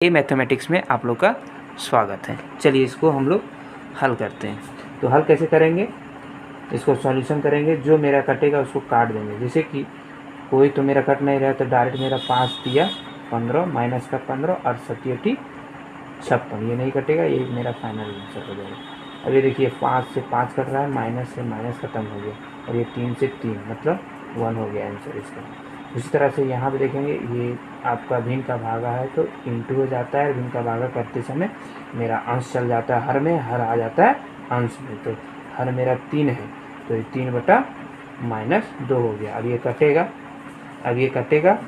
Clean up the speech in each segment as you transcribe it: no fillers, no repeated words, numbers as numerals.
ए mathematics में आप लोग का स्वागत है। चलिए इसको हम लोग हल करते हैं। तो हल कैसे करेंगे, इसको सॉल्यूशन करेंगे। जो मेरा कटेगा उसको काट देंगे। जैसे कि कोई तो मेरा कट नहीं रहा तो डायरेक्ट मेरा 5 दिया 15 माइनस का 15 और 7 56, ये नहीं कटेगा, ये मेरा फाइनल आंसर हो जाएगा। अब ये देखिए 5 से 5 कट रहा है, माइनस से माइनस खत्म हो गया और ये 3 से 3 मतलब 1 हो गया आंसर इसका। उसी तरह से यहाँ पे देखेंगे ये आपका भिन्न का भागा है तो इंटू हो जाता है। भिन्न का भागा करते समय मेरा अंश चल जाता है हर में, हर आ जाता है अंश में। तो हर मेरा 3 है तो ये 3/-2 हो गया। अब ये कटेगा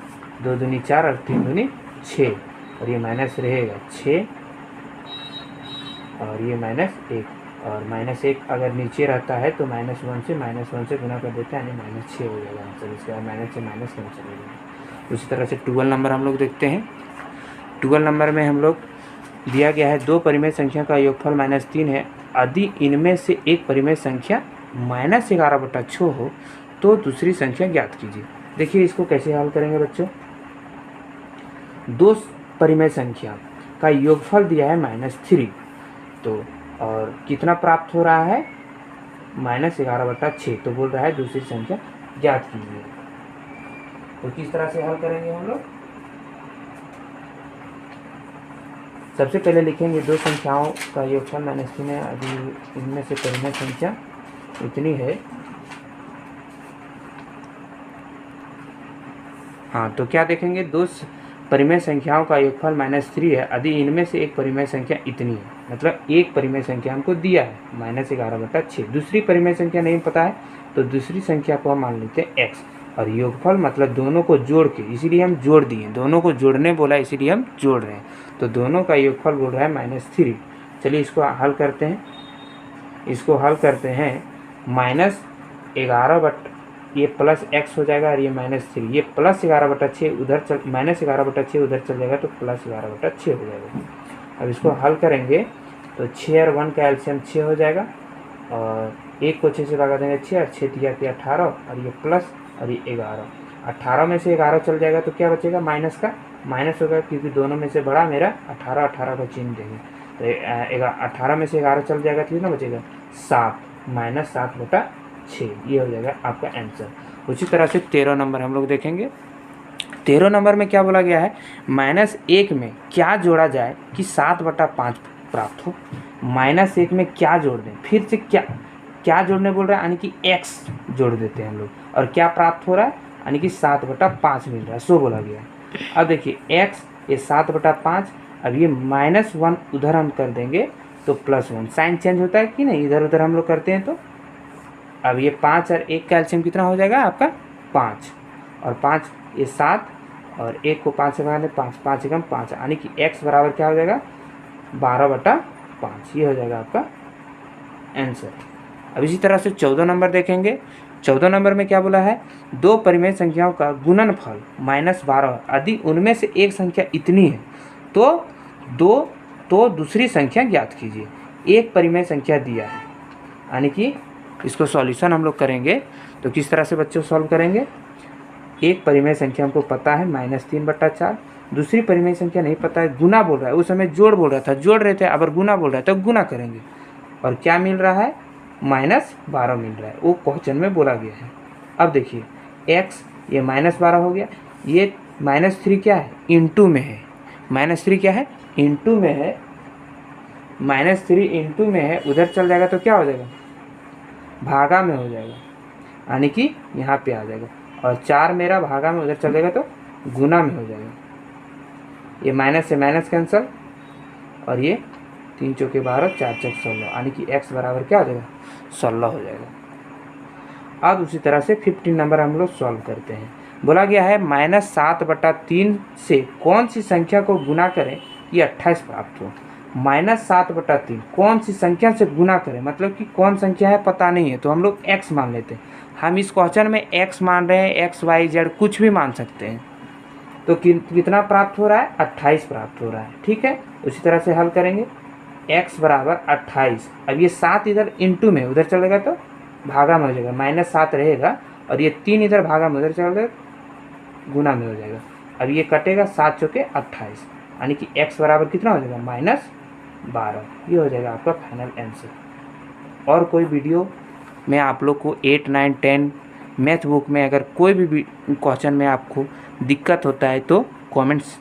2 दूनी 4 और 3 दूनी 6 और ये माइनस रहेगा 6 और ये -1 और -1 अगर नीचे रहता है तो -1 से गुना कर देते हैं यानी -6 हो जाएगा आंसर इसका। माइनस से माइनस कैंसिल हो जाएगा। उसी तरह से 12 नंबर हम लोग देखते हैं। 12 नंबर में हम लोग दिया गया है 2 परिमेय संख्या का योगफल -3 है। यदि इनमें से एक परिमेय संख्या -11/6 हो तो दूसरी संख्या ज्ञात कीजिए। देखिए इसको कैसे हल करेंगे बच्चों। 2 परिमेय संख्या का योगफल दिया है -3 तो और कितना प्राप्त हो रहा है -11/6 तो बोल रहा है दूसरी संख्या ज्ञात कीजिए। तो किस तरह से हल करेंगे हम लोग। सबसे पहले लिखेंगे 2 संख्याओं का योगफल -3 है। अभी इनमें से परिमेय संख्या इतनी है। हाँ तो क्या देखेंगे 2 परिमेय संख्याओं का योगफल -3 है। यदि इनमें से एक परिमेय संख्या इतनी है, मतलब एक परिमेय संख्या हमको दिया है -11/6। दूसरी परिमेय संख्या नहीं पता है तो दूसरी संख्या को हम मान लेते हैं x और योगफल मतलब दोनों को जोड़ के, इसीलिए हम जोड़ दिए। दोनों को जोड़ने बोला इसीलिए हम जोड़ रहे हैं। तो दोनों का योगफल बोल रहा है -3। चलिए इसको हल करते हैं। -11 ये प्लस x हो जाएगा और ये -3, ये +11/6 उधर -11/6 उधर चल जाएगा तो +11/6 हो जाएगा। अब इसको हल करेंगे तो 6 और 1 का एलसीएम 6 हो जाएगा और 1 को 6 से भगा देंगे 6 और 6 दिया कि 18 और ये प्लस और ये 11। 18 में से 11 चल जाएगा तो क्या बचेगा, माइनस होगा क्योंकि दोनों में से बड़ा मेरा 18 को चिन्ह देंगे तो 18 में से 11 चल जाएगा तो कितना बचेगा 7 -7/6 ये हो जाएगा आपका आंसर। उसी तरह से 13 नंबर हम लोग देखेंगे। 13 नंबर में क्या बोला गया है, -1 में क्या जोड़ा जाए कि 7/5 प्राप्त हो। -1 में क्या जोड़ दें, फिर से क्या जोड़ने बोल रहा है यानी कि x जोड़ देते हैं हम लोग और क्या प्राप्त हो रहा है यानी कि 7/5 मिल रहा है, सो बोला गया है। अब देखिए x ये 7/5, अब ये -1 उधर हम कर देंगे तो +1 साइन चेंज होता है कि नहीं, इधर उधर हम लोग करते हैं तो अब ये 5 और 1 का एलसीएम कितना हो जाएगा आपका 5 और 5 ये 7 और 1 को 5 से भाग ले 5 5 एकम 5 यानी कि x बराबर क्या हो जाएगा 12/5 ये हो जाएगा आपका आंसर। अब इसी तरह से 14 नंबर देखेंगे। 14 नंबर में क्या बोला है, 2 परिमेय संख्याओं का गुणनफल -12 यदि उनमें से एक संख्या इतनी है तो दूसरी संख्या ज्ञात कीजिए। एक परिमेय संख्या दिया है यानी कि इसको सॉल्यूशन हम लोग करेंगे तो किस तरह से बच्चों सॉल्व करेंगे। एक परिमेय संख्या हमको पता है -3/4, दूसरी परिमेय संख्या नहीं पता है, गुना बोल रहा है, उस समय जोड़ बोल रहा था जोड़ रहे थे, अब गुना बोल रहा है तो गुना करेंगे और क्या मिल रहा है -12 मिल रहा है, वो क्वेश्चन में बोला गया है। अब देखिए x ये -12 हो गया, ये -3 क्या है इंटू में है, -3 क्या है इंटू में है, -3 इंटू में है, उधर चल जाएगा तो क्या हो जाएगा भागा में हो जाएगा यानी कि यहाँ पे आ जाएगा और 4 मेरा भागा में उधर चल जाएगा तो गुना में हो जाएगा। ये माइनस से माइनस कैंसल और ये 3 चौके 12 4 चौक 16 यानी कि x बराबर क्या हो जाएगा 16 हो जाएगा। अब उसी तरह से 15 नंबर हम लोग सॉल्व करते हैं। बोला गया है -7/3 से कौन सी संख्या को गुना करें ये 28 प्राप्त हो। -7/3 कौन सी संख्या से गुना करें, मतलब कि कौन संख्या है पता नहीं है तो हम लोग x मान लेते हैं। हम इस क्वेश्चन में x मान रहे हैं, x y z कुछ भी मान सकते हैं। तो कितना प्राप्त हो रहा है 28 प्राप्त हो रहा है, ठीक है। उसी तरह से हल करेंगे x बराबर 28। अब ये 7 इधर इंटू में उधर चलेगा तो भागा में हो जाएगा, -7 रहेगा और ये 3 इधर भागा में उधर चलेगा गुना में हो जाएगा। अब ये कटेगा 7 चौके 28 यानी कि x बराबर कितना हो जाएगा -12। ये हो जाएगा आपका फाइनल आंसर। और कोई वीडियो में आप लोग को 8, 9, 10 मैथ बुक में अगर कोई भी क्वेश्चन में आपको दिक्कत होता है तो कमेंट्स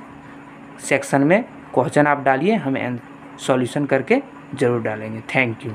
सेक्शन में क्वेश्चन आप डालिए, हम सॉल्यूशन करके ज़रूर डालेंगे। Thank you.